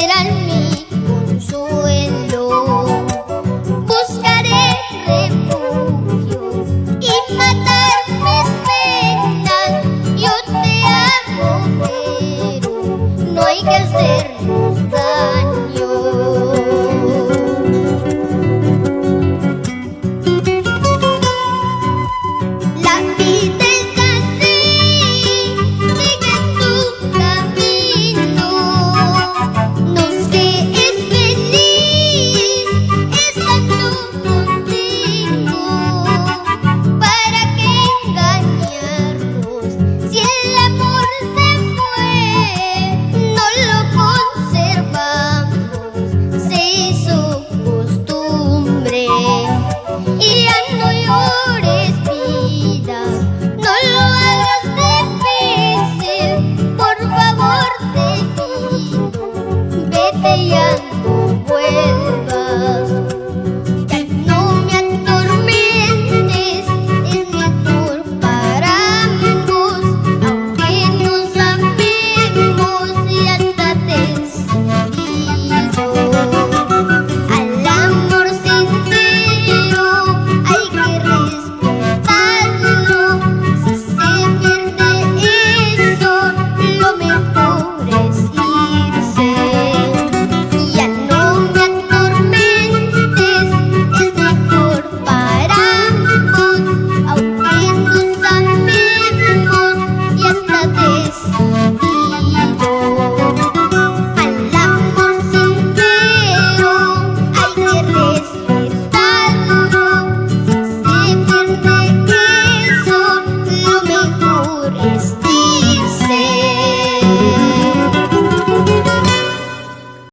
serán mi consuelo. Buscaré refugio y matar mis penas. Yo te amo, pero no hay que hacernos daño. La vida es así, sigue tu camino. No sé, es feliz estando contigo. ¿Para qué engañarnos si el amor se fue? No lo conservamos, se hizo costumbre. Y ya no llores, vida, no lo hagas difícil. Por favor, te pido, vete, ya no vuelvas.